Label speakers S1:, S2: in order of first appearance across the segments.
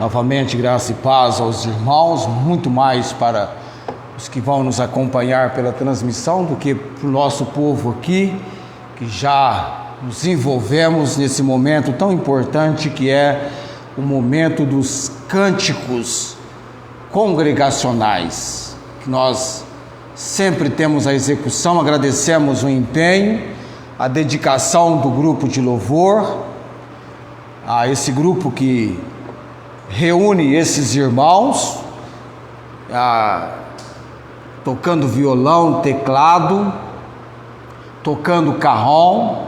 S1: Novamente, graça e paz aos irmãos, muito mais para os que vão nos acompanhar pela transmissão do que para o nosso povo aqui, que já nos envolvemos nesse momento tão importante que é o momento dos cânticos congregacionais, que nós sempre temos a execução, agradecemos o empenho, a dedicação do grupo de louvor, a esse grupo que reúne esses irmãos, tocando violão, teclado, tocando carrom.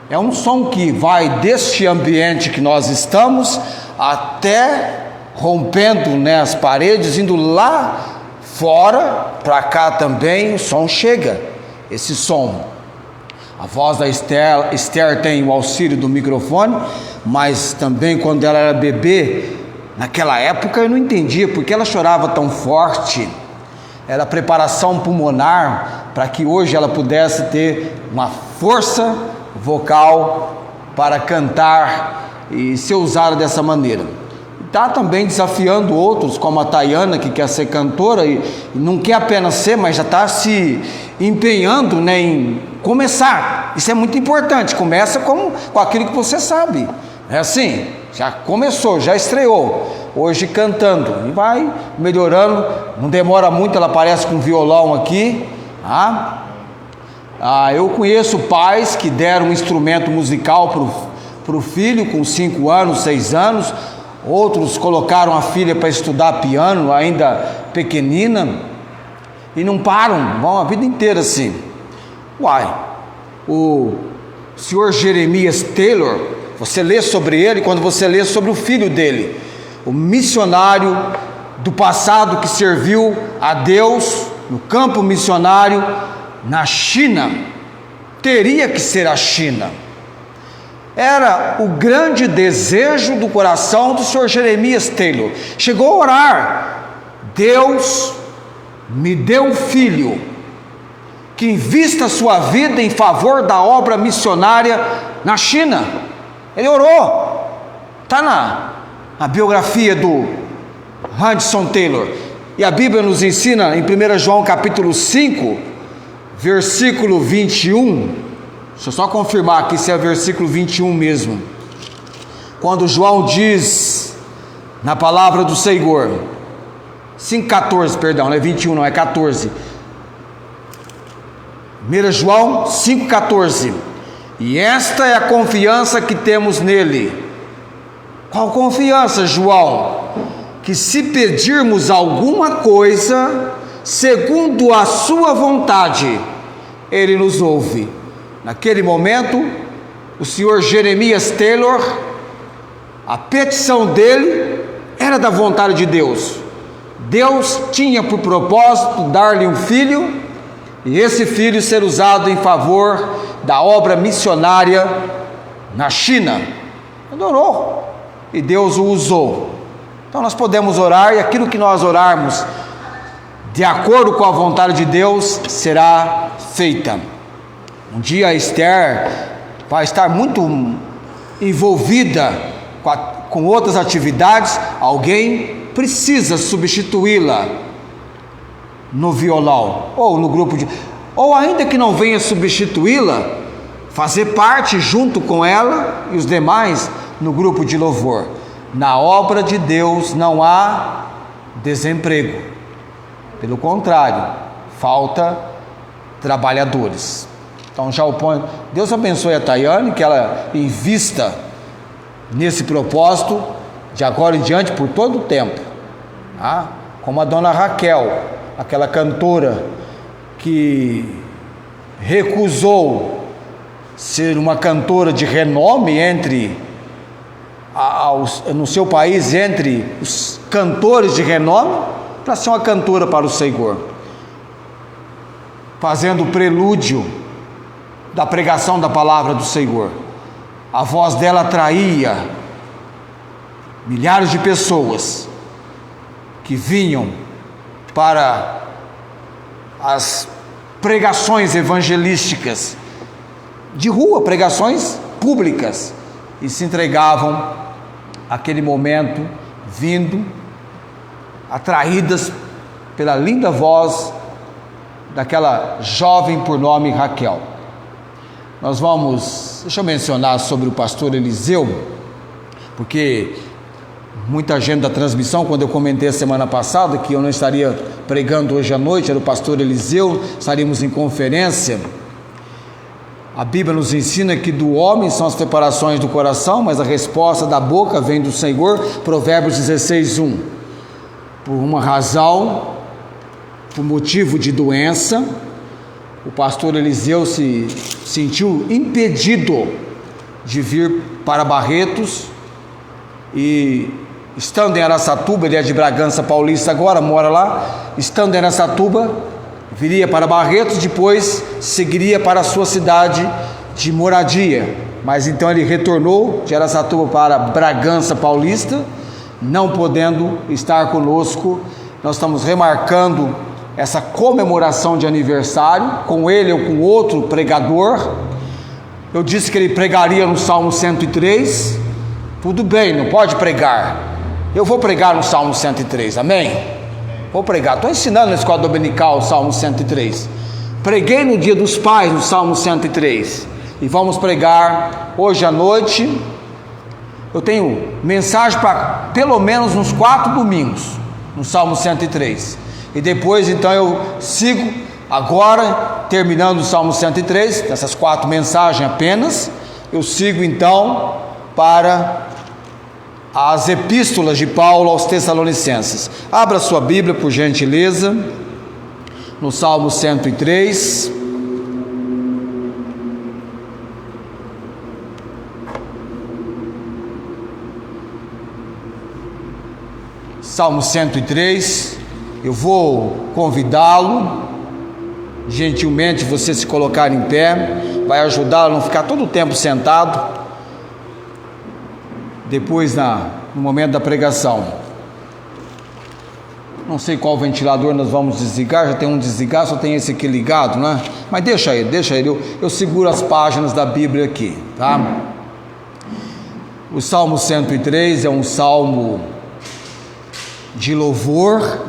S1: É um som que vai deste ambiente que nós estamos até rompendo, as paredes, indo lá fora, para cá também o som chega, esse som. A voz da Esther tem o auxílio do microfone, mas também quando ela era bebê, naquela época eu não entendia porque ela chorava tão forte. Era preparação pulmonar para que hoje ela pudesse ter uma força vocal para cantar e ser usada dessa maneira. Está também desafiando outros, como a Tayana, que quer ser cantora e não quer apenas ser, mas já está se empenhando em começar. Isso é muito importante. Começa com aquilo que você sabe. É assim, já começou, já estreou. Hoje cantando e vai melhorando. Não demora muito, ela aparece com violão aqui. Eu conheço pais que deram um instrumento musical para o filho com 5 anos, 6 anos. Outros colocaram a filha para estudar piano, ainda pequenina, e não param, vão a vida inteira assim. O senhor Jeremias Taylor, você lê sobre ele quando você lê sobre o filho dele, o missionário do passado que serviu a Deus no campo missionário na China. Teria que ser a China. Era o grande desejo do coração do senhor Jeremias Taylor. Chegou a orar: Deus me deu um filho que invista a sua vida em favor da obra missionária na China. Ele orou. Está na biografia do Hudson Taylor. E a Bíblia nos ensina em 1 João capítulo 5, versículo 21. Deixa eu só confirmar aqui se é versículo 21 mesmo. Quando João diz na palavra do Senhor, 5,14, perdão, não é 21 não, é 14. 1 João 5,14. E esta é a confiança que temos nele. Qual confiança, João? Que se pedirmos alguma coisa, segundo a sua vontade, ele nos ouve. Naquele momento, o senhor Jeremias Taylor, a petição dele era da vontade de Deus. Deus tinha por propósito dar-lhe um filho, e esse filho ser usado em favor da obra missionária na China. Ele orou, e Deus o usou. Então nós podemos orar, e aquilo que nós orarmos, de acordo com a vontade de Deus, será feita. Um dia a Esther vai estar muito envolvida com outras atividades, alguém precisa substituí-la no violão, ou no grupo ou ainda que não venha substituí-la, fazer parte junto com ela e os demais no grupo de louvor. Na obra de Deus não há desemprego, pelo contrário, falta trabalhadores. Então já Deus abençoe a Tayane, que ela invista nesse propósito de agora em diante por todo o tempo. Como a dona Raquel, aquela cantora que recusou ser uma cantora de renome no seu país, entre os cantores de renome, para ser uma cantora para o Senhor, fazendo o prelúdio da pregação da palavra do Senhor. A voz dela atraía milhares de pessoas que vinham para as pregações evangelísticas de rua, pregações públicas, e se entregavam àquele momento vindo, atraídas pela linda voz daquela jovem por nome Raquel. Deixa eu mencionar sobre o pastor Eliseu, porque muita gente da transmissão, quando eu comentei a semana passada que eu não estaria pregando hoje à noite, era o pastor Eliseu, estaríamos em conferência. A Bíblia nos ensina que do homem são as preparações do coração, mas a resposta da boca vem do Senhor. Provérbios 16:1. Por uma razão, por motivo de doença, o pastor Eliseu se sentiu impedido de vir para Barretos, e estando em Araçatuba, ele é de Bragança Paulista agora, mora lá, estando em Araçatuba, viria para Barretos, depois seguiria para a sua cidade de moradia, mas então ele retornou de Araçatuba para Bragança Paulista, não podendo estar conosco. Nós estamos remarcando essa comemoração de aniversário, com ele ou com outro pregador. Eu disse que ele pregaria no Salmo 103, tudo bem, não pode pregar, eu vou pregar no Salmo 103, amém? Vou pregar, estou ensinando na escola dominical o Salmo 103, preguei no dia dos pais no Salmo 103, e vamos pregar hoje à noite. Eu tenho mensagem para pelo menos uns 4 domingos no Salmo 103, e depois então eu sigo agora, terminando o Salmo 103, essas 4 mensagens apenas, eu sigo então para as epístolas de Paulo aos Tessalonicenses. Abra sua Bíblia, por gentileza, no Salmo 103. Salmo 103, eu vou convidá-lo, gentilmente, você se colocar em pé, vai ajudá-lo a não ficar todo o tempo sentado, depois no momento da pregação. Não sei qual ventilador nós vamos desligar, já tem um desligado, só tem esse aqui ligado, né? Mas deixa ele, eu seguro as páginas da Bíblia aqui, tá? O Salmo 103 é um salmo de louvor,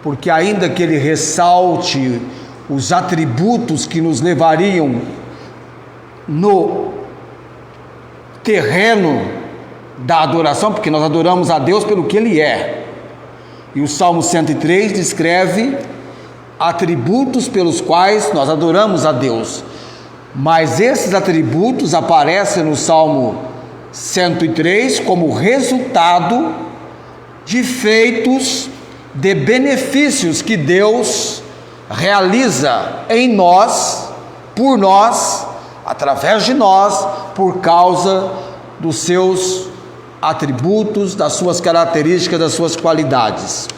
S1: porque ainda que ele ressalte os atributos que nos levariam no terreno da adoração, porque nós adoramos a Deus pelo que Ele é, e o Salmo 103 descreve atributos pelos quais nós adoramos a Deus, mas esses atributos aparecem no Salmo 103 como resultado de feitos, de benefícios que Deus realiza em nós, por nós, através de nós, por causa dos seus atributos, das suas características, das suas qualidades.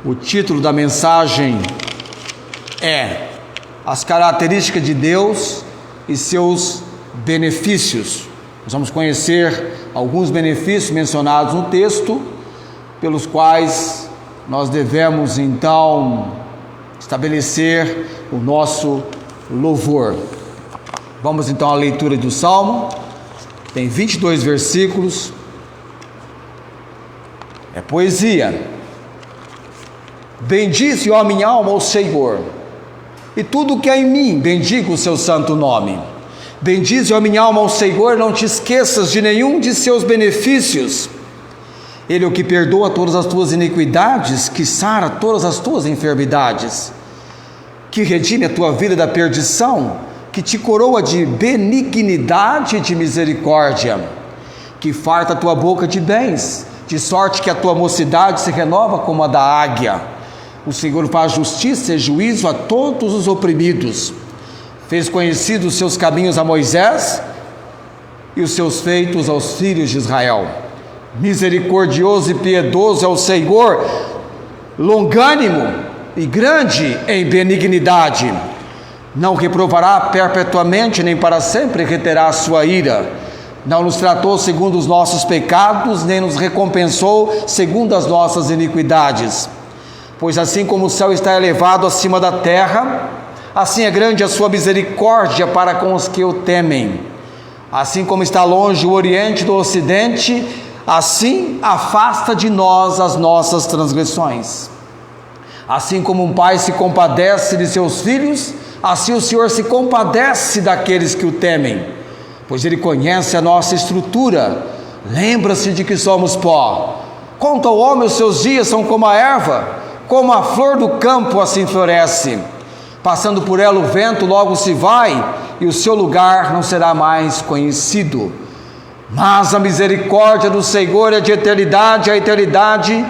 S1: O título da mensagem é As características de Deus e seus benefícios. Nós vamos conhecer alguns benefícios mencionados no texto, pelos quais nós devemos então estabelecer o nosso louvor. Vamos então à leitura do Salmo. Tem 22 versículos, é poesia. Bendize, ó minha alma, ao Senhor, e tudo o que há em mim, bendiga o seu santo nome. Bendize, ó minha alma, ao Senhor, não te esqueças de nenhum de seus benefícios. Ele é o que perdoa todas as tuas iniquidades, que sara todas as tuas enfermidades, que redime a tua vida da perdição, que te coroa de benignidade e de misericórdia, que farta a tua boca de bens, de sorte que a tua mocidade se renova como a da águia. O Senhor faz justiça e juízo a todos os oprimidos. Fez conhecidos os seus caminhos a Moisés e os seus feitos aos filhos de Israel. Misericordioso e piedoso é o Senhor, longânimo e grande em benignidade. Não reprovará perpetuamente, nem para sempre reterá a sua ira. Não nos tratou segundo os nossos pecados, nem nos recompensou segundo as nossas iniquidades. Pois assim como o céu está elevado acima da terra, assim é grande a sua misericórdia para com os que o temem. Assim como está longe o oriente do ocidente, assim afasta de nós as nossas transgressões. Assim como um pai se compadece de seus filhos, assim o Senhor se compadece daqueles que o temem, pois Ele conhece a nossa estrutura, lembra-se de que somos pó. Quanto ao homem, os seus dias são como a erva, como a flor do campo assim floresce. Passando por ela o vento logo se vai, e o seu lugar não será mais conhecido. Mas a misericórdia do Senhor é de eternidade a eternidade.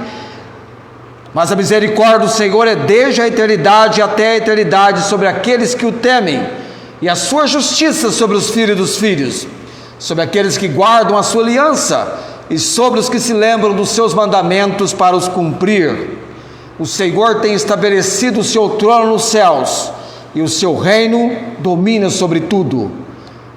S1: Mas a misericórdia do Senhor é desde a eternidade até a eternidade sobre aqueles que o temem, e a sua justiça sobre os filhos dos filhos, sobre aqueles que guardam a sua aliança, e sobre os que se lembram dos seus mandamentos para os cumprir. O Senhor tem estabelecido o seu trono nos céus, e o seu reino domina sobre tudo.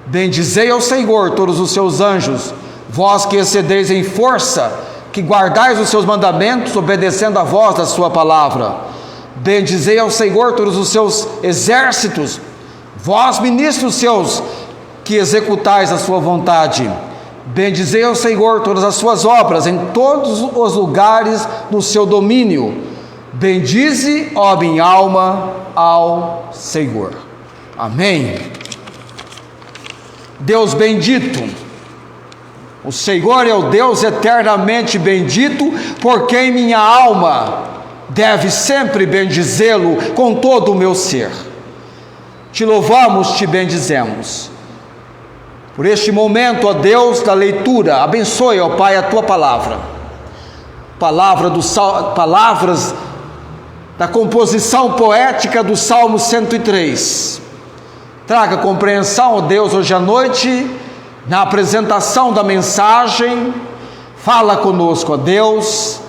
S1: Bendizei ao Senhor todos os seus anjos, vós que excedeis em força, que guardais os seus mandamentos, obedecendo a voz da sua palavra. Bendizei ao Senhor todos os seus exércitos, vós ministros seus, que executais a sua vontade. Bendizei ao Senhor todas as suas obras, em todos os lugares do seu domínio. Bendize, ó minha alma, ao Senhor. Amém. Deus bendito, o Senhor é o Deus eternamente bendito, por quem minha alma deve sempre bendizê-lo com todo o meu ser. Te louvamos, te bendizemos. Por este momento, ó Deus da leitura, abençoe, ó Pai, a tua palavra. Palavras da composição poética do Salmo 103. Traga compreensão, ó Deus, hoje à noite, na apresentação da mensagem. Fala conosco, ó Deus.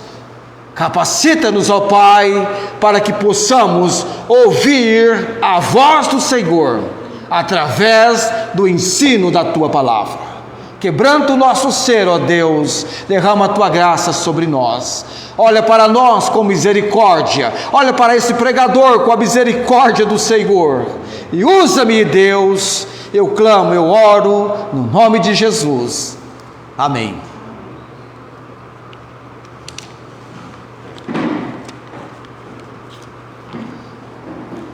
S1: Capacita-nos, ó Pai, para que possamos ouvir a voz do Senhor, através do ensino da tua palavra. Quebranta o nosso ser, ó Deus, derrama a tua graça sobre nós. Olha para nós com misericórdia, olha para esse pregador com a misericórdia do Senhor, e usa-me, Deus. Eu clamo, eu oro, no nome de Jesus. Amém.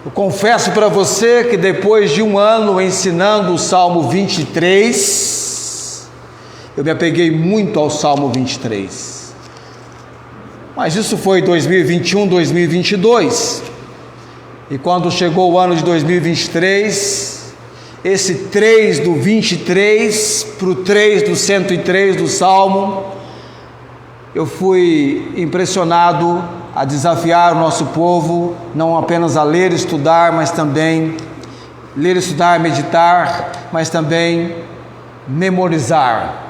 S1: Eu confesso para você que depois de um ano ensinando o Salmo 23, eu me apeguei muito ao Salmo 23. Mas isso foi 2021, 2022. E quando chegou o ano de 2023, esse 3 do 23 para o 3 do 103 do Salmo, eu fui impressionado a desafiar o nosso povo, não apenas a ler e estudar, mas também ler, estudar, meditar, mas também memorizar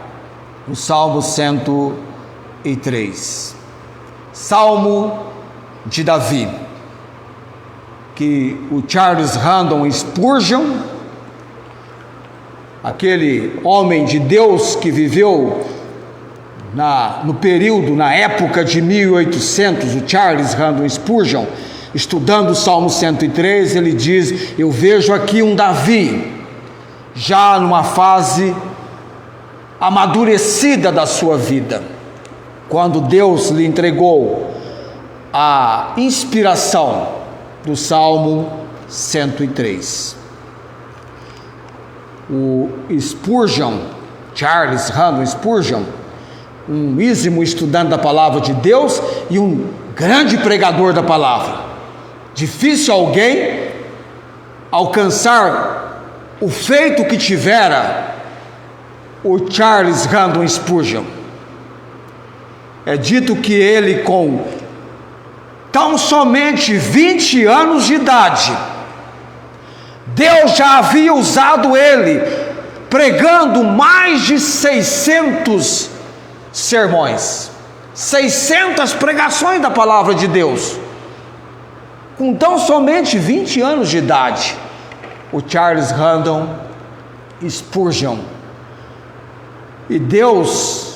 S1: o Salmo 103. Salmo de Davi, que o Charles Haddon Spurgeon, aquele homem de Deus que viveu no período, na época de 1800, o Charles Haddon Spurgeon, estudando o Salmo 103, ele diz: eu vejo aqui um Davi, já numa fase amadurecida da sua vida, quando Deus lhe entregou a inspiração do Salmo 103. O Spurgeon, Charles Haddon Spurgeon, um ísimo estudante da palavra de Deus e um grande pregador da palavra. Difícil alguém alcançar o feito que tivera o Charles Haddon Spurgeon. É dito que ele, com tão somente 20 anos de idade, Deus já havia usado ele, pregando mais de 600 sermões, 600 pregações da palavra de Deus, com tão somente 20 anos de idade. O Charles Haddon Spurgeon, e Deus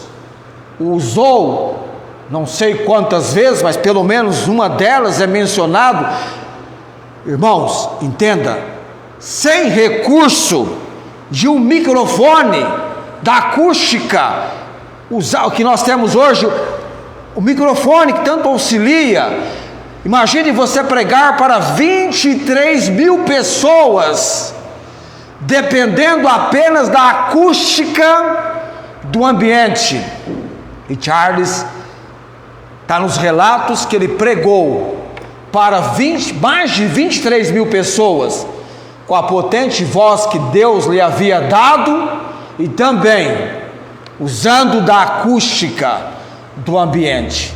S1: o usou, não sei quantas vezes, mas pelo menos uma delas é mencionado, irmãos, entenda, sem recurso de um microfone, da acústica usar o que nós temos hoje, o microfone que tanto auxilia. Imagine você pregar para 23 mil pessoas, dependendo apenas da acústica do ambiente. E Charles está nos relatos que ele pregou para mais de 23 mil pessoas, com a potente voz que Deus lhe havia dado, e também usando da acústica do ambiente.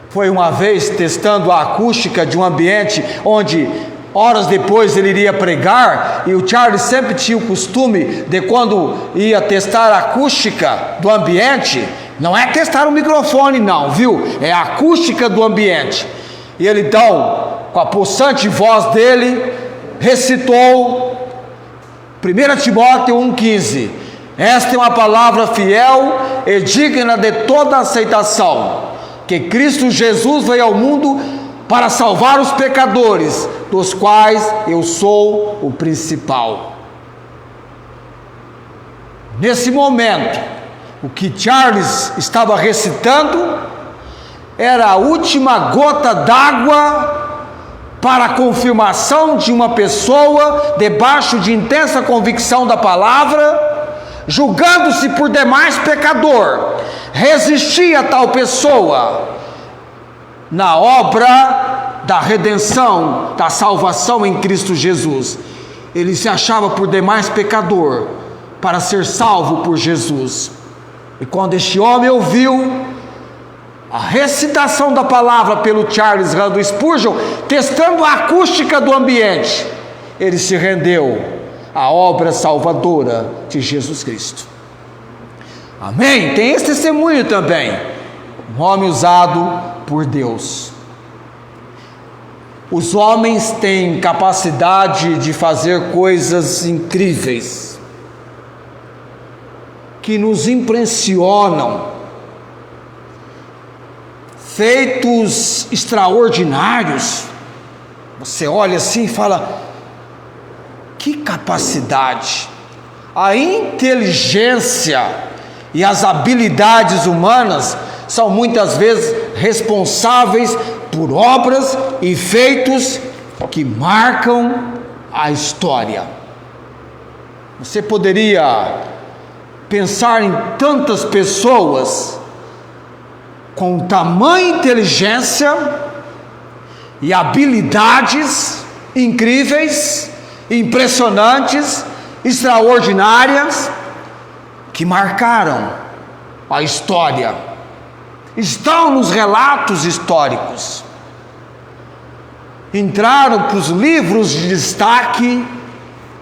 S1: Foi uma vez testando a acústica de um ambiente onde horas depois ele iria pregar, e o Charles sempre tinha o costume de, quando ia testar a acústica do ambiente, não é testar o microfone não, viu? É a acústica do ambiente. E ele então, com a possante voz dele, recitou 1 Timóteo 1,15: esta é uma palavra fiel e digna de toda aceitação, que Cristo Jesus veio ao mundo para salvar os pecadores, dos quais eu sou o principal. Nesse momento, o que Charles estava recitando era a última gota d'água para a confirmação de uma pessoa debaixo de intensa convicção da palavra, julgando-se por demais pecador, resistia a tal pessoa na obra da redenção, da salvação em Cristo Jesus. Ele se achava por demais pecador para ser salvo por Jesus. E quando este homem ouviu a recitação da palavra pelo Charles Haddon Spurgeon, testando a acústica do ambiente, ele se rendeu à obra salvadora de Jesus Cristo. Amém? Tem esse testemunho também. Um homem usado por Deus. Os homens têm capacidade de fazer coisas incríveis, que nos impressionam, feitos extraordinários. Você olha assim e fala: que capacidade! A inteligência e as habilidades humanas são muitas vezes responsáveis por obras e feitos que marcam a história. Você poderia pensar em tantas pessoas com tamanha inteligência e habilidades incríveis, impressionantes, extraordinárias, que marcaram a história. Estão nos relatos históricos, entraram para os livros de destaque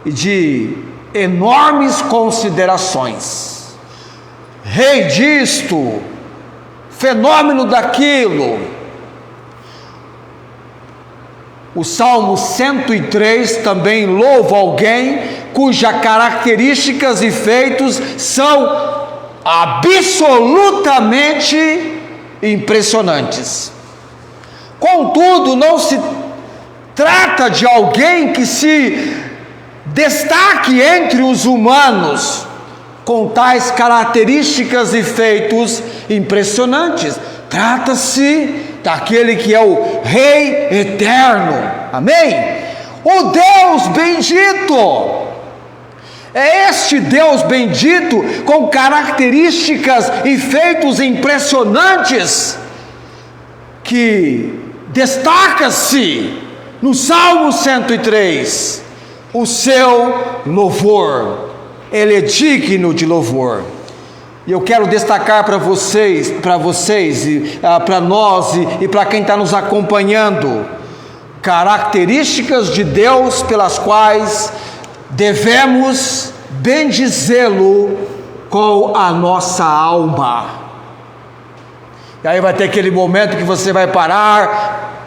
S1: e de enormes considerações. Rei disto, fenômeno daquilo. O Salmo 103 também louva alguém cujas características e feitos são absolutamente impressionantes. Contudo, não se trata de alguém que se destaque entre os humanos com tais características e feitos impressionantes. Trata-se daquele que é o Rei eterno. Amém? O Deus bendito. É este Deus bendito com características e feitos impressionantes que destaca-se no Salmo 103 o seu louvor. Ele é digno de louvor. E eu quero destacar para vocês e para nós e para quem está nos acompanhando, características de Deus pelas quais devemos bendizê-lo com a nossa alma. E aí vai ter aquele momento que você vai parar.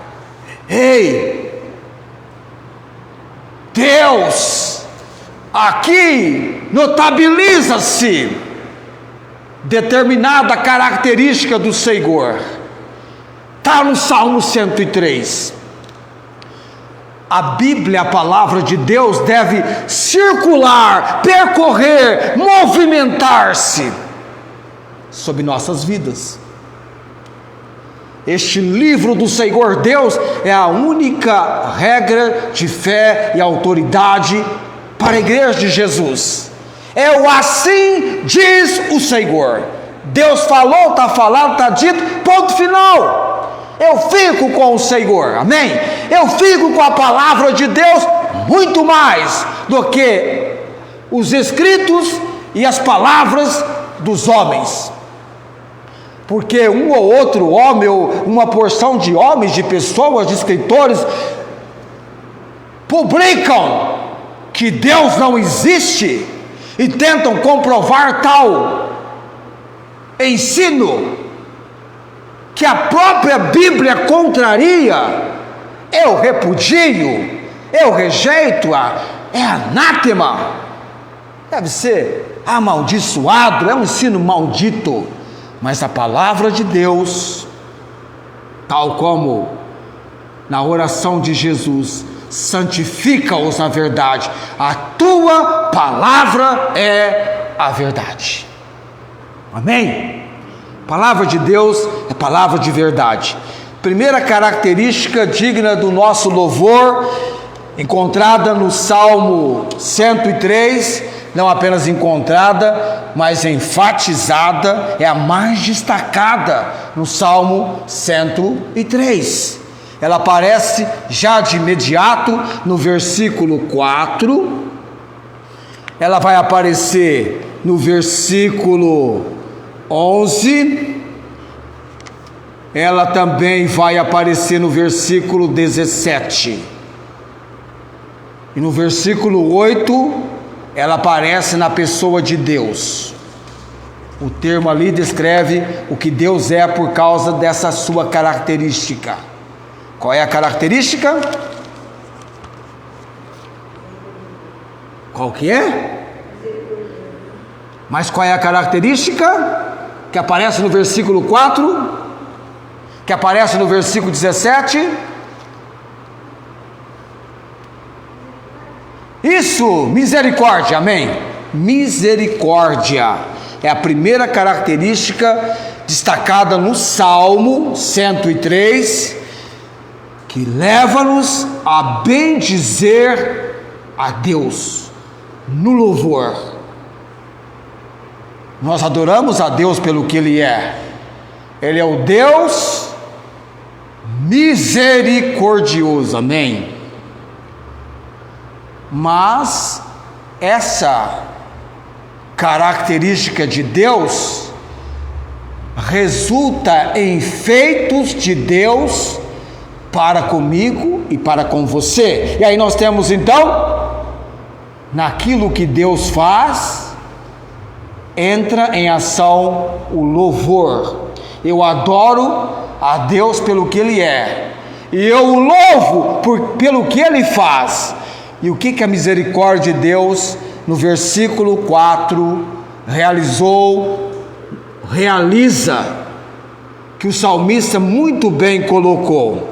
S1: Ei, Deus, aqui notabiliza-se determinada característica do Senhor. Está no Salmo 103. A Bíblia, a palavra de Deus, deve circular, percorrer, movimentar-se sobre nossas vidas. Este livro do Senhor Deus é a única regra de fé e autoridade para a igreja de Jesus. É o assim diz o Senhor. Deus falou, está falado, está dito, ponto final. Eu fico com o Senhor, amém? Eu fico com a palavra de Deus muito mais do que os escritos e as palavras dos homens. Porque um ou outro homem, ou uma porção de homens, de pessoas, de escritores, publicam que Deus não existe e tentam comprovar tal ensino que a própria Bíblia contraria. Eu repudio, eu rejeito, é anátema, deve ser amaldiçoado, é um ensino maldito. Mas a palavra de Deus, tal como na oração de Jesus, santifica-os na verdade. A tua palavra é a verdade. Amém? Palavra de Deus é palavra de verdade. Primeira característica digna do nosso louvor, encontrada no Salmo 103, não apenas encontrada, mas enfatizada, é a mais destacada no Salmo 103. Ela aparece já de imediato no versículo 4, ela vai aparecer no versículo 11, ela também vai aparecer no versículo 17, e no versículo 8, ela aparece na pessoa de Deus. O termo ali descreve o que Deus é por causa dessa sua característica. Qual é a característica? Qual que é? Mas qual é a característica que aparece no versículo 4? Que aparece no versículo 17? Isso, misericórdia, amém? Misericórdia é a primeira característica destacada no Salmo 103, que leva-nos a bendizer a Deus no louvor. Nós adoramos a Deus pelo que Ele é. Ele é o Deus misericordioso, amém? Mas essa característica de Deus resulta em feitos de Deus para comigo e para com você. E aí nós temos então, naquilo que Deus faz, entra em ação o louvor. Eu adoro a Deus pelo que Ele é, e eu o louvo pelo que Ele faz. E o que a misericórdia de Deus, no versículo 4, realiza, que o salmista muito bem colocou: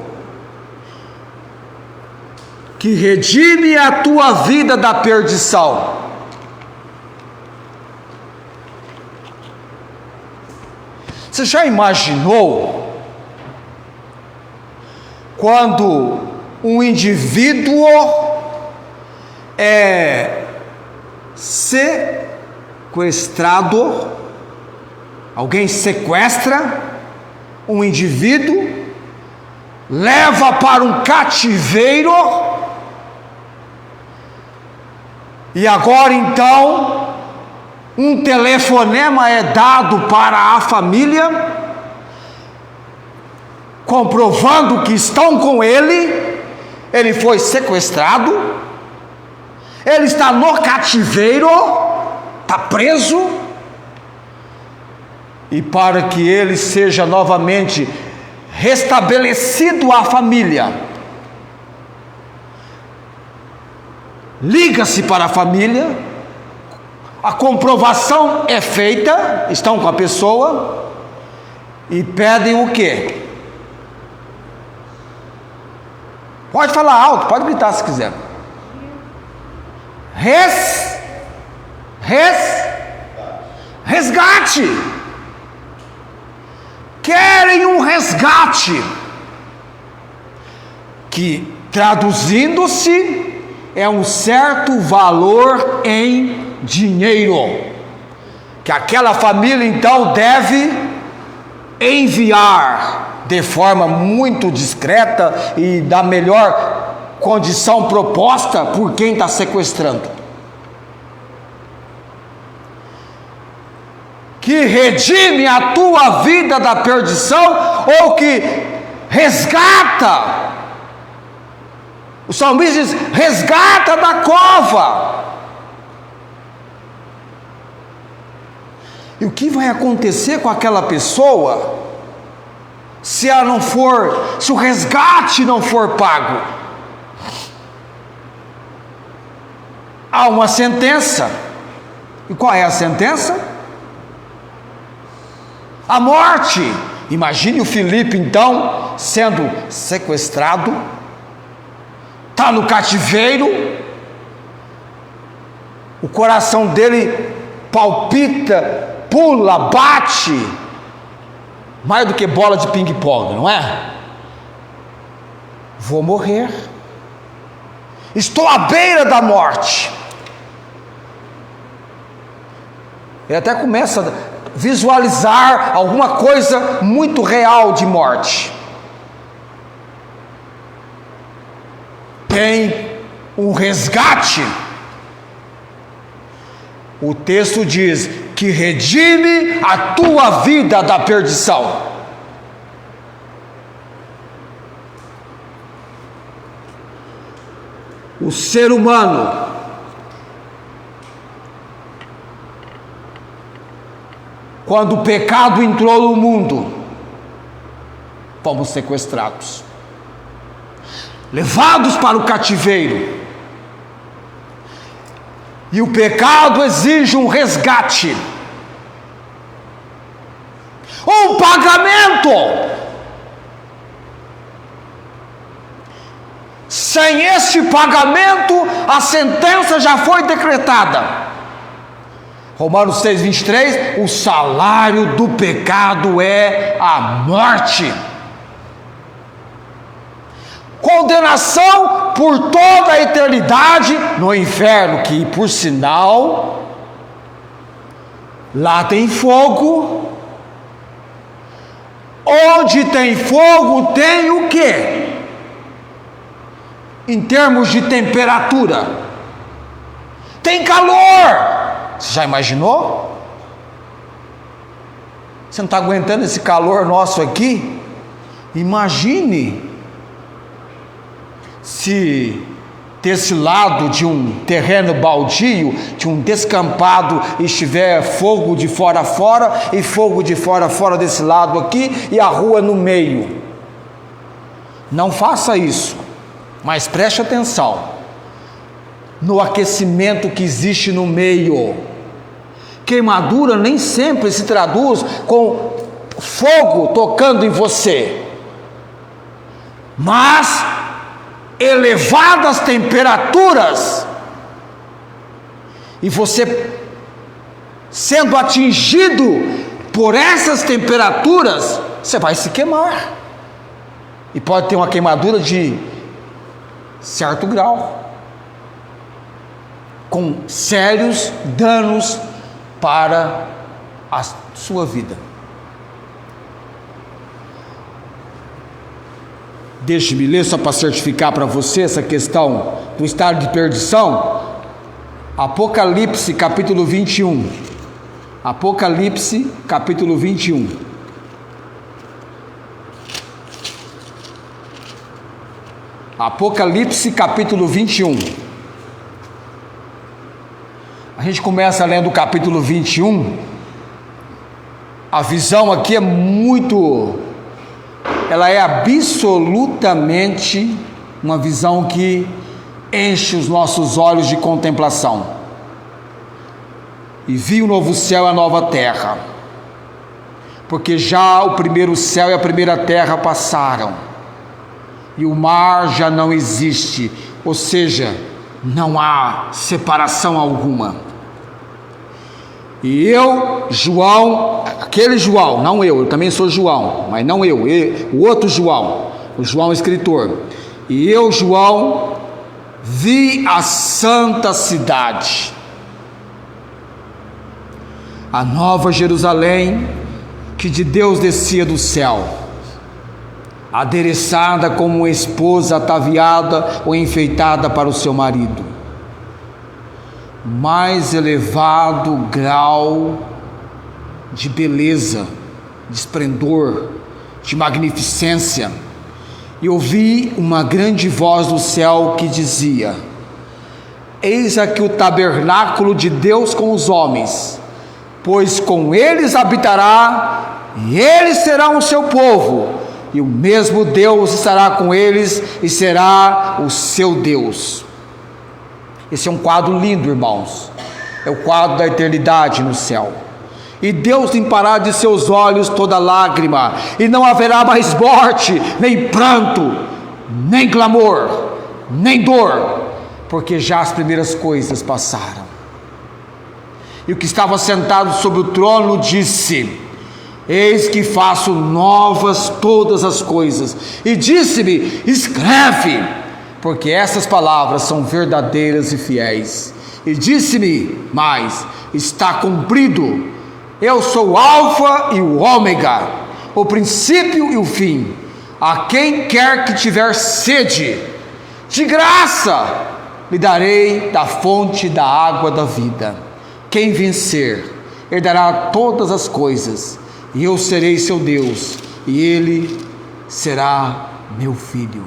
S1: que redime a tua vida da perdição. Você já imaginou quando um indivíduo é sequestrado, alguém sequestra um indivíduo, leva para um cativeiro, e agora então um telefonema é dado para a família, comprovando que estão com ele. Ele foi sequestrado, ele está no cativeiro, está preso, e para que ele seja novamente restabelecido à família, liga-se para a família, a comprovação é feita, estão com a pessoa, e pedem o quê? Pode falar alto, pode gritar se quiser. Resgate. um resgate, que traduzindo-se é um certo valor em dinheiro, que aquela família então deve enviar de forma muito discreta e da melhor condição proposta por quem está sequestrando. Que redime a tua vida da perdição, ou que resgata. O salmista diz: resgata da cova. E o que vai acontecer com aquela pessoa se ela não for, se o resgate não for pago? Há uma sentença. E qual é a sentença? A morte. Imagine o Filipe então sendo sequestrado, está no cativeiro, o coração dele palpita, pula, bate, mais do que bola de ping-pong, não é? Vou morrer, estou à beira da morte. Ele até começa a visualizar alguma coisa muito real de morte. Tem um resgate. O texto diz que redime a tua vida da perdição. O ser humano quando o pecado entrou no mundo, fomos sequestrados, levados para o cativeiro. E o pecado exige um resgate, um pagamento. Sem este pagamento, a sentença já foi decretada. Romanos 6:23, o salário do pecado é a morte. Condenação por toda a eternidade no inferno, que por sinal, lá tem fogo. Onde tem fogo tem o quê? Em termos de temperatura, tem calor. Você já imaginou? Você não está aguentando esse calor nosso aqui? Imagine se desse lado de um terreno baldio, de um descampado, estiver fogo de fora a fora e fogo de fora a fora desse lado aqui e a rua no meio. Não faça isso, mas preste atenção no aquecimento que existe no meio. Queimadura nem sempre se traduz com fogo tocando em você, mas elevadas temperaturas, e você sendo atingido por essas temperaturas, você vai se queimar, e pode ter uma queimadura de certo grau, com sérios danos para a sua vida. Deixe-me ler só para certificar para você essa questão do estado de perdição. Apocalipse capítulo 21. Apocalipse capítulo 21. Apocalipse capítulo 21. A gente começa lendo o capítulo 21. A visão aqui é muito, ela é absolutamente uma visão que enche os nossos olhos de contemplação. E vi o novo céu e a nova terra, porque já o primeiro céu e a primeira terra passaram, e o mar já não existe, ou seja, não há separação alguma. E eu, João, aquele João, não eu também sou João, mas não eu, o outro João, o João escritor. E eu, João, vi a santa cidade, a nova Jerusalém, que de Deus descia do céu, adereçada como uma esposa ataviada ou enfeitada para o seu marido. Mais elevado grau de beleza, de esplendor, de magnificência. E ouvi uma grande voz do céu que dizia: eis aqui o tabernáculo de Deus com os homens, pois com eles habitará, e eles serão o seu povo, e o mesmo Deus estará com eles e será o seu Deus. Esse é um quadro lindo, irmãos. É o quadro da eternidade no céu. E Deus limpará de seus olhos toda lágrima, e não haverá mais morte, nem pranto, nem clamor, nem dor, porque já as primeiras coisas passaram. E o que estava sentado sobre o trono disse: eis que faço novas todas as coisas. E disse-me: escreve, porque essas palavras são verdadeiras e fiéis. E disse-me mais: está cumprido. Eu sou o Alfa e o Ômega, o princípio e o fim. A quem quer que tiver sede, de graça lhe darei da fonte da água da vida. Quem vencer herdará todas as coisas, e eu serei seu Deus, e ele será meu filho.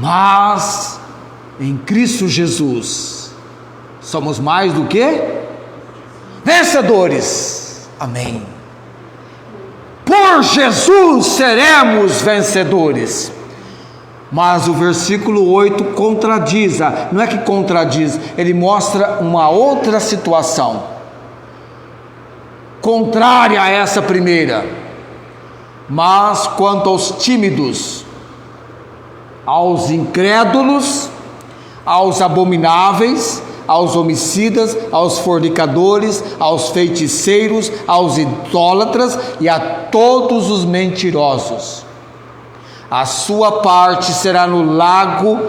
S1: Mas em Cristo Jesus somos mais do que vencedores. Amém. Por Jesus seremos vencedores. Mas o versículo 8 contradiz, não é que contradiz, ele mostra uma outra situação contrária a essa primeira. Mas quanto aos tímidos, aos incrédulos, aos abomináveis, aos homicidas, aos fornicadores, aos feiticeiros, aos idólatras e a todos os mentirosos, a sua parte será no lago.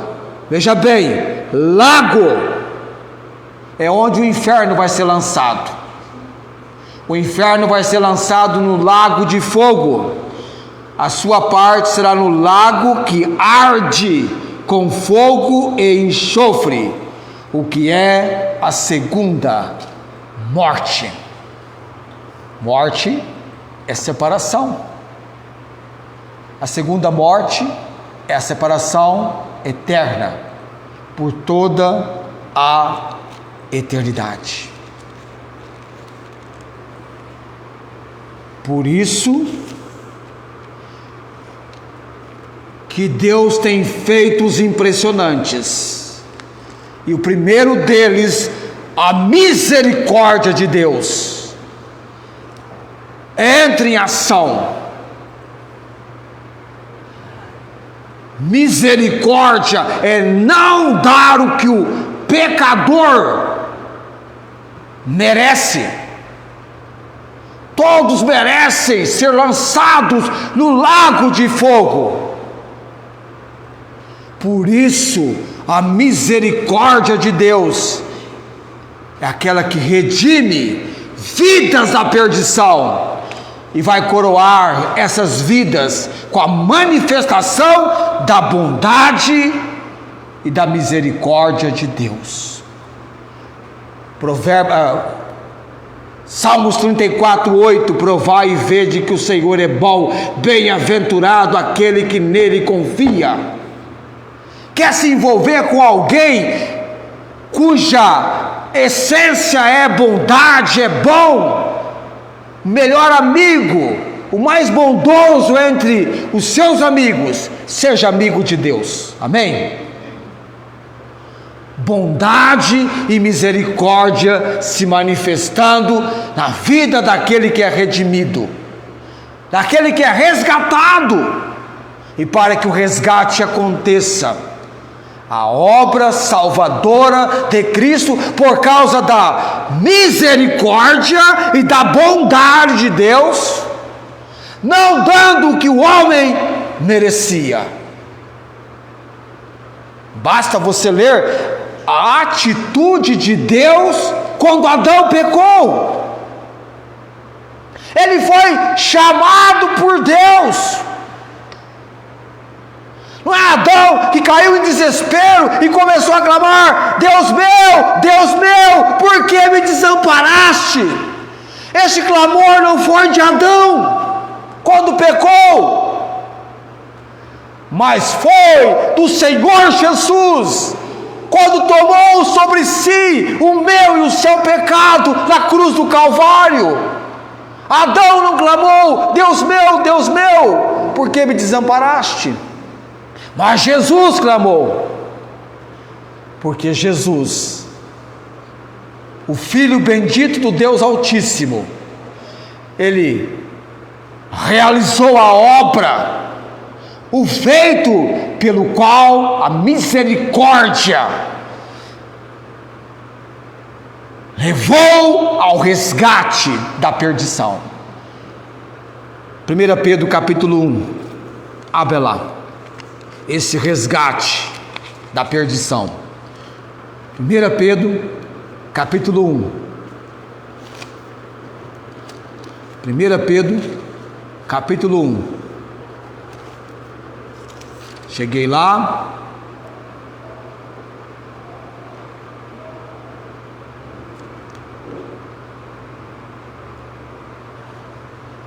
S1: Veja bem, lago é onde o inferno vai ser lançado. O inferno vai ser lançado no lago de fogo. A sua parte será no lago que arde com fogo e enxofre, o que é a segunda morte. Morte é separação. A segunda morte é a separação eterna por toda a eternidade. Por isso que Deus tem feitos impressionantes. E o primeiro deles, a misericórdia de Deus, entra em ação. Misericórdia é não dar o que o pecador merece. Todos merecem ser lançados no lago de fogo. Por isso, a misericórdia de Deus é aquela que redime vidas da perdição e vai coroar essas vidas com a manifestação da bondade e da misericórdia de Deus. Salmos 34:8: provai e vede que o Senhor é bom, bem-aventurado aquele que nele confia. Quer se envolver com alguém cuja essência é bondade, é bom, o melhor amigo, o mais bondoso entre os seus amigos, seja amigo de Deus. Amém? Bondade e misericórdia se manifestando na vida daquele que é redimido, daquele que é resgatado. E para que o resgate aconteça, a obra salvadora de Cristo por causa da misericórdia e da bondade de Deus, não dando o que o homem merecia. Basta você ler a atitude de Deus quando Adão pecou. Ele foi chamado por Deus. Não é Adão que caiu em desespero e começou a clamar: Deus meu, por que me desamparaste? Esse clamor não foi de Adão quando pecou, mas foi do Senhor Jesus, quando tomou sobre si o meu e o seu pecado na cruz do Calvário. Adão não clamou: Deus meu, por que me desamparaste? Mas Jesus clamou, porque Jesus, o Filho bendito do Deus Altíssimo, Ele realizou a obra, o feito pelo qual a misericórdia levou ao resgate da perdição. 1 Pedro capítulo 1, abre lá, esse resgate da perdição. 1 Pedro capítulo 1. 1 Pedro capítulo 1. Cheguei lá.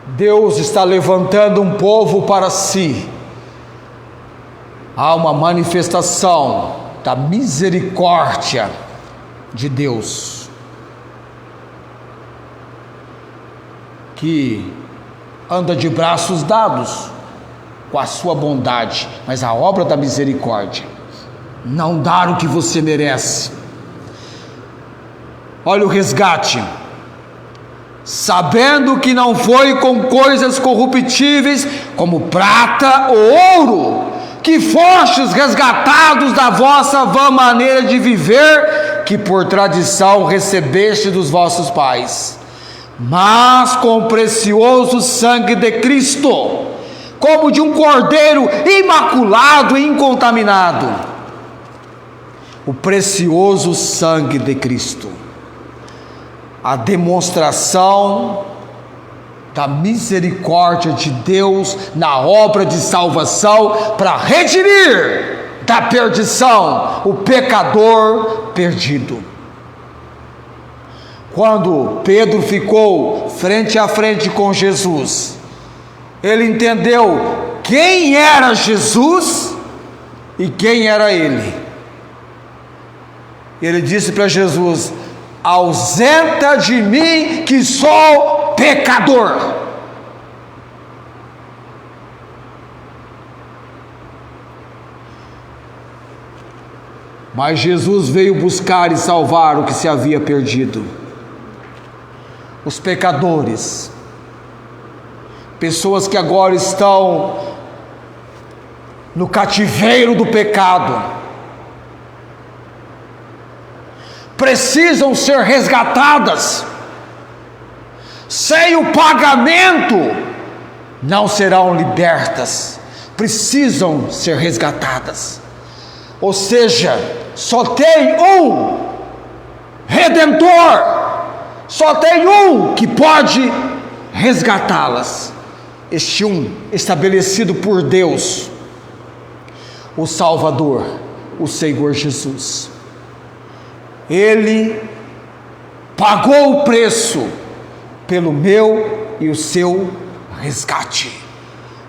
S1: Deus está levantando um povo para si. Há uma manifestação da misericórdia de Deus, que anda de braços dados com a sua bondade, mas a obra da misericórdia, não dar o que você merece. Olha o resgate: sabendo que não foi com coisas corruptíveis, como prata ou ouro, que fostes resgatados da vossa vã maneira de viver, que por tradição recebeste dos vossos pais, mas com o precioso sangue de Cristo, como de um cordeiro imaculado e incontaminado. O precioso sangue de Cristo, a demonstração da misericórdia de Deus na obra de salvação para redimir da perdição o pecador perdido. Quando Pedro ficou frente a frente com Jesus, ele entendeu quem era Jesus e quem era ele. Ele disse para Jesus: ausenta de mim que sou pecador. Mas Jesus veio buscar e salvar o que se havia perdido. Os pecadores, pessoas que agora estão no cativeiro do pecado, precisam ser resgatadas. Sem o pagamento não serão libertas, precisam ser resgatadas. Ou seja, só tem um Redentor, só tem um que pode resgatá-las. Este um estabelecido por Deus, o Salvador, o Senhor Jesus. Ele pagou o preço pelo meu e o seu resgate.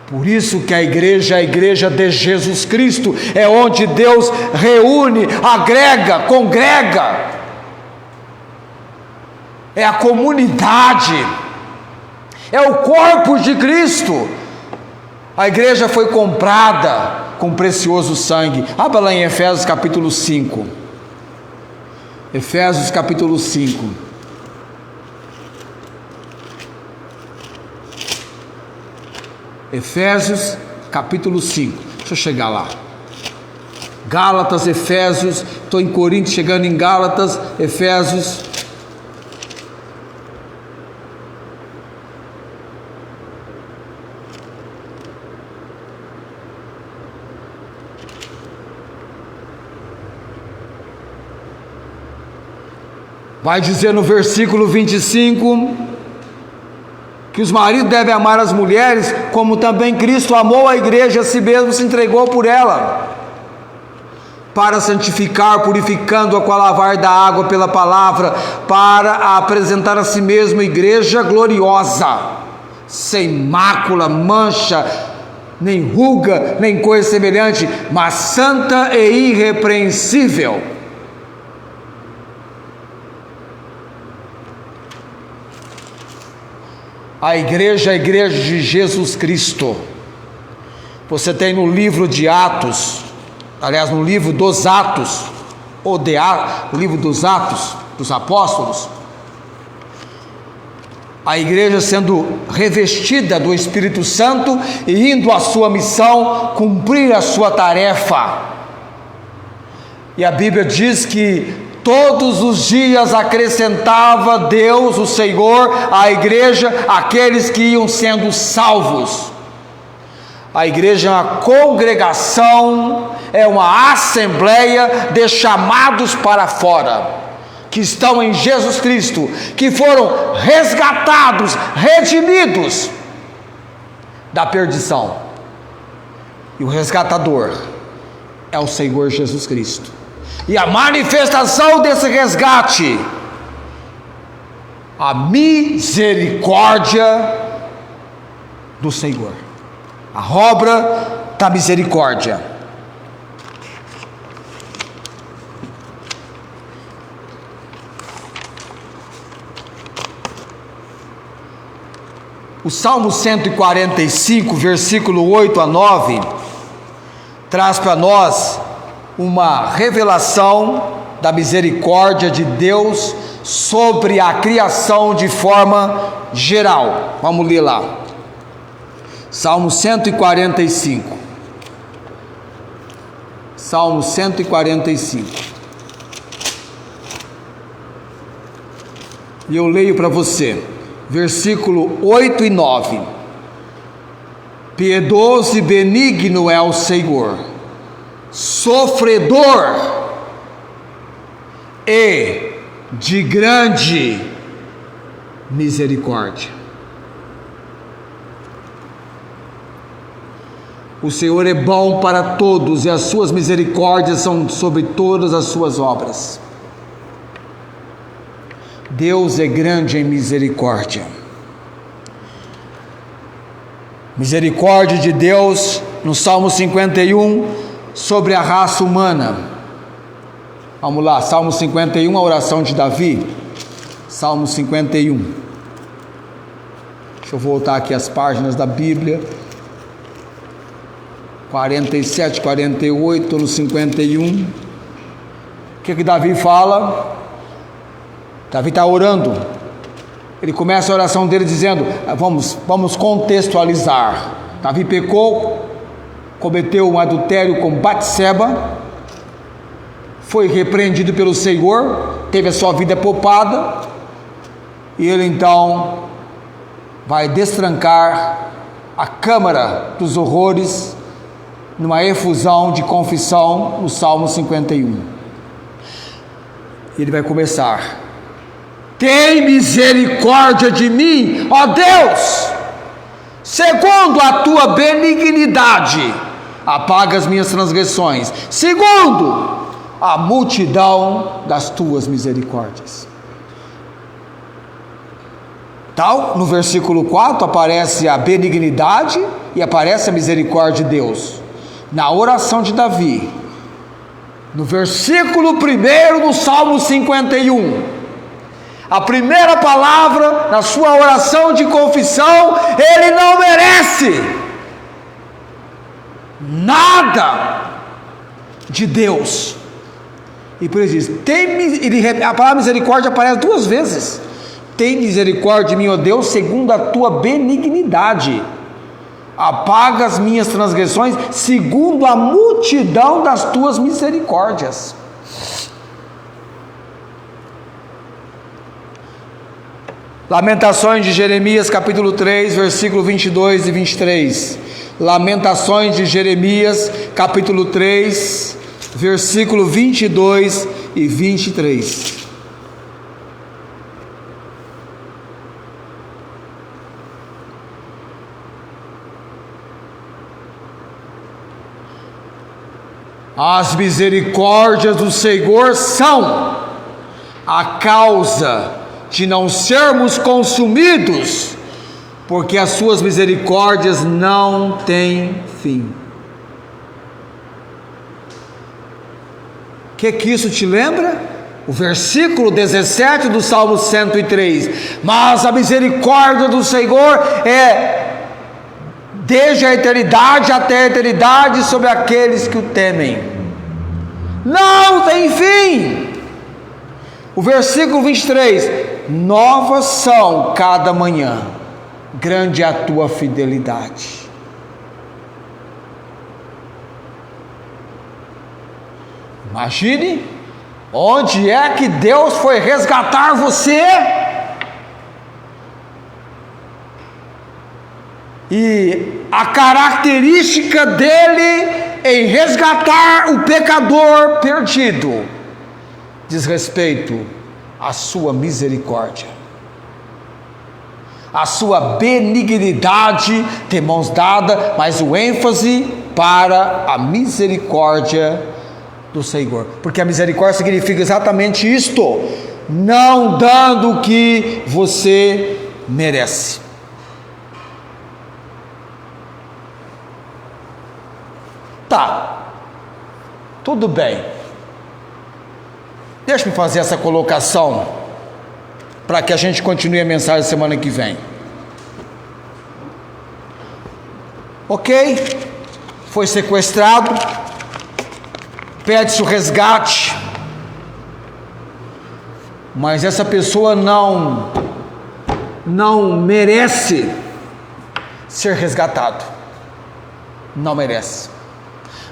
S1: Por isso que a igreja de Jesus Cristo, é onde Deus reúne, agrega, congrega. É a comunidade, é o corpo de Cristo. A igreja foi comprada com precioso sangue. Abra lá em Efésios capítulo 5. Efésios capítulo 5. Efésios capítulo 5. Deixa eu chegar lá. Gálatas, Efésios, estou em Coríntios, chegando em Gálatas, Efésios. Vai dizer no versículo 25, que os maridos devem amar as mulheres, como também Cristo amou a igreja, a si mesmo se entregou por ela, para santificar, purificando-a com a lavar da água pela palavra, para a apresentar a si mesmo igreja gloriosa, sem mácula, mancha, nem ruga, nem coisa semelhante, mas santa e irrepreensível. A igreja de Jesus Cristo. Você tem no livro de Atos, aliás, no livro dos Atos, ou o livro dos Atos dos Apóstolos, a igreja sendo revestida do Espírito Santo e indo à sua missão, cumprir a sua tarefa. E a Bíblia diz que todos os dias acrescentava Deus, o Senhor, à igreja, aqueles que iam sendo salvos. A igreja é uma congregação, é uma assembleia de chamados para fora, que estão em Jesus Cristo, que foram resgatados, redimidos da perdição. E o resgatador é o Senhor Jesus Cristo. E a manifestação desse resgate, a misericórdia do Senhor, a obra da misericórdia. O Salmo 145, versículo 8 a 9, traz para nós uma revelação da misericórdia de Deus sobre a criação de forma geral. Vamos ler lá. Salmo 145. Salmo 145. E eu leio para você, versículo 8 e 9. Piedoso e benigno é o Senhor, sofredor e de grande misericórdia. O Senhor é bom para todos e as suas misericórdias são sobre todas as suas obras. Deus é grande em misericórdia. Misericórdia de Deus no Salmo 51 sobre a raça humana. Vamos lá, Salmo 51, a oração de Davi. Salmo 51. Deixa eu voltar aqui as páginas da Bíblia. 47, 48, no 51. O que Davi fala? Davi está orando. Ele começa a oração dele dizendo, vamos contextualizar. Davi pecou, cometeu um adultério com Batseba, foi repreendido pelo Senhor, teve a sua vida poupada, e ele então vai destrancar a câmara dos horrores numa efusão de confissão no Salmo 51. Ele vai começar: tem misericórdia de mim, ó Deus, segundo a tua benignidade, apaga as minhas transgressões, segundo a multidão das tuas misericórdias. Então, no versículo 4 aparece a benignidade e aparece a misericórdia de Deus. Na oração de Davi, no versículo 1 do Salmo 51, a primeira palavra na sua oração de confissão, ele não merece nada de Deus. E por isso diz, a palavra misericórdia aparece 2 vezes. Tem misericórdia de mim, ó Deus, segundo a tua benignidade. apaga as minhas transgressões, segundo a multidão das tuas misericórdias. Lamentações de Jeremias, capítulo 3, versículo 22 e 23. Lamentações de Jeremias, capítulo 3, versículo 22 e 23. As misericórdias do Senhor são a causa de não sermos consumidos, porque as suas misericórdias não têm fim. O que isso te lembra? O versículo 17 do Salmo 103. Mas a misericórdia do Senhor é desde a eternidade até a eternidade sobre aqueles que o temem. Não tem fim. O versículo 23. Novas são cada manhã, grande é a tua fidelidade. Imagine onde é que Deus foi resgatar você. E a característica dele em resgatar o pecador perdido diz respeito à sua misericórdia, a sua benignidade, de mãos dadas, mas o ênfase para a misericórdia do Senhor, porque a misericórdia significa exatamente isto: não dando o que você merece. Tá, tudo bem. Deixa eu fazer essa colocação para que a gente continue a mensagem semana que vem. Ok, foi sequestrado, pede-se o resgate, mas essa pessoa não merece ser resgatado, não merece.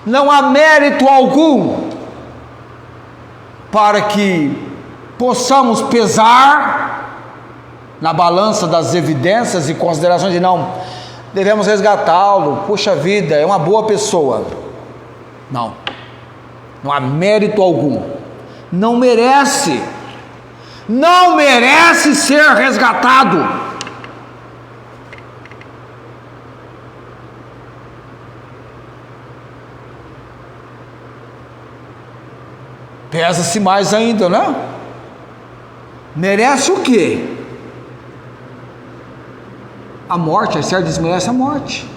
S1: Não há mérito algum para que possamos pesar na balança das evidências e considerações de não, devemos resgatá-lo, puxa vida, é uma boa pessoa. Não há mérito algum, não merece ser resgatado. Pesa-se mais ainda, né? Merece o quê? A morte. A Esther diz: merece a morte,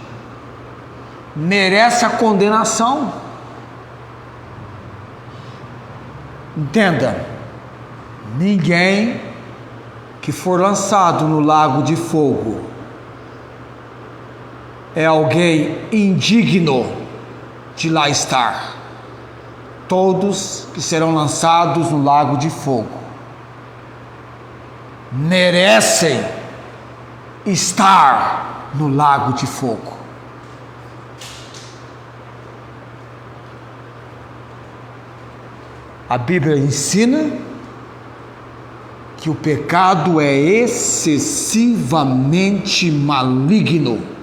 S1: merece a condenação. Entenda, ninguém que for lançado no lago de fogo é alguém indigno de lá estar. Todos que serão lançados no lago de fogo merecem estar no lago de fogo. A Bíblia ensina que o pecado é excessivamente maligno,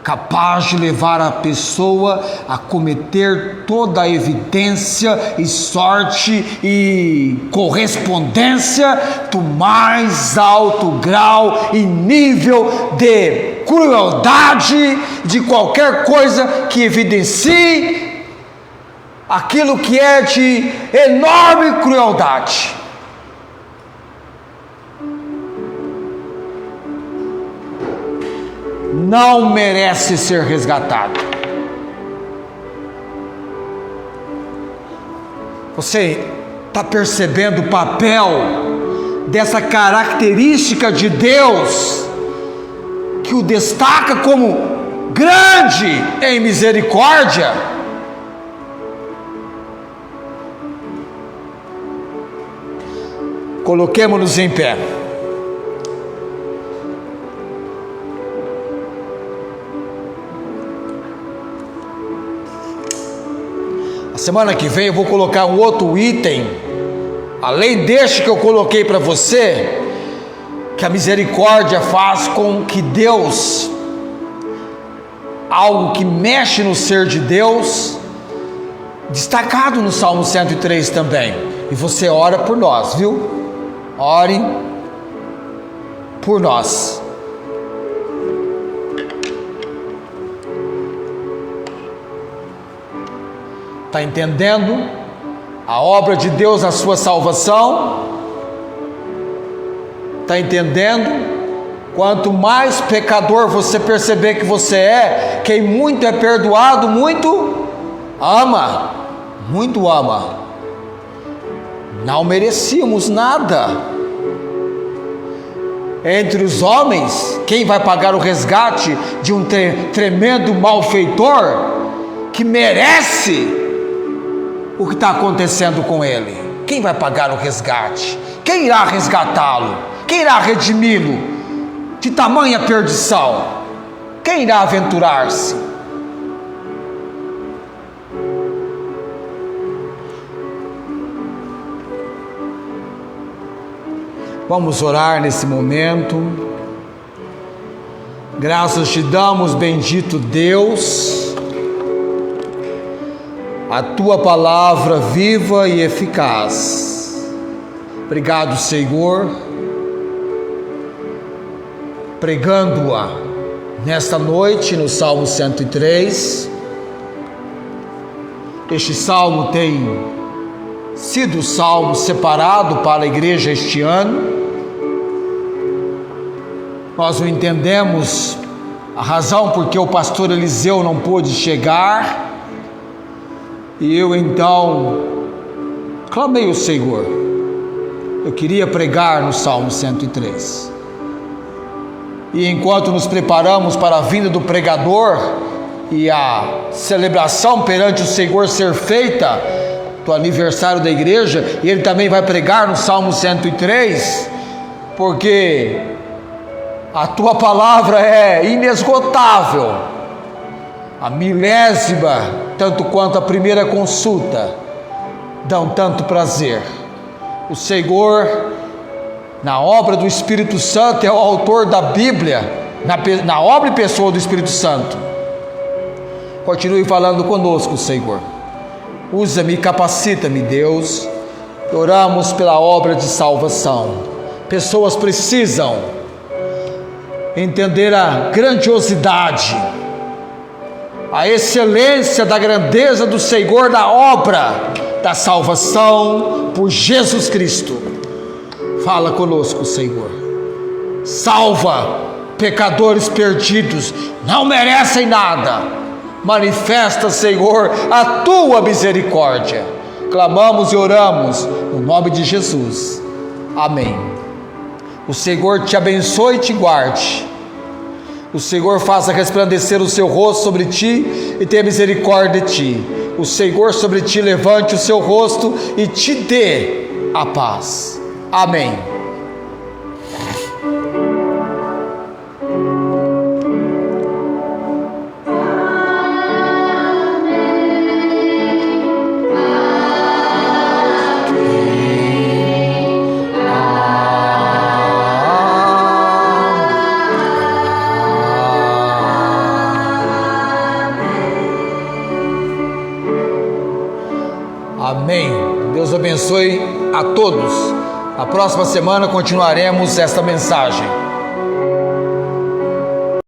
S1: capaz de levar a pessoa a cometer toda a evidência e sorte e correspondência do mais alto grau e nível de crueldade, de qualquer coisa que evidencie aquilo que é de enorme crueldade. Não merece ser resgatado. Você está percebendo o papel dessa característica de Deus que o destaca como grande em misericórdia? Coloquemo-nos em pé. A semana que vem eu vou colocar um outro item, além deste que eu coloquei para você, que a misericórdia faz com que Deus, algo que mexe no ser de Deus, destacado no Salmo 103 também. E você ora por nós, viu? Ore por nós. Está entendendo a obra de Deus na sua salvação? Está entendendo? Quanto mais pecador você perceber que você é, quem muito é perdoado, muito ama. Muito ama. Não merecíamos nada. Entre os homens, quem vai pagar o resgate de um tremendo malfeitor que merece o que está acontecendo com ele? Quem vai pagar o resgate? Quem irá resgatá-lo? Quem irá redimi-lo de tamanha perdição? Quem irá aventurar-se? Vamos orar nesse momento. Graças te damos, bendito Deus, a tua palavra viva e eficaz. Obrigado, Senhor, pregando-a nesta noite no Salmo 103. Este salmo tem sido o salmo separado para a igreja este ano. Nós não entendemos a razão porque o pastor Eliseu não pôde chegar, e eu então clamei ao Senhor. Eu queria pregar no Salmo 103, e enquanto nos preparamos para a vinda do pregador e a celebração perante o Senhor ser feita do aniversário da igreja, e ele também vai pregar no Salmo 103, porque a tua palavra é inesgotável, a milésima, tanto quanto a primeira consulta, dão tanto prazer. O Senhor, na obra do Espírito Santo, é o autor da Bíblia, na obra e pessoa do Espírito Santo. Continue falando conosco, Senhor. Usa-me, capacita-me, Deus. Oramos pela obra de salvação. Pessoas precisam entender a grandiosidade, a excelência da grandeza do Senhor na obra da salvação por Jesus Cristo. Fala conosco, Senhor. Salva pecadores perdidos, não merecem nada. Manifesta, Senhor, a tua misericórdia. Clamamos e oramos no nome de Jesus. Amém. O Senhor te abençoe e te guarde. O Senhor faça resplandecer o seu rosto sobre ti e tenha misericórdia de ti. O Senhor sobre ti levante o seu rosto e te dê a paz. Amém. Amém. Deus abençoe a todos. A próxima semana continuaremos esta mensagem.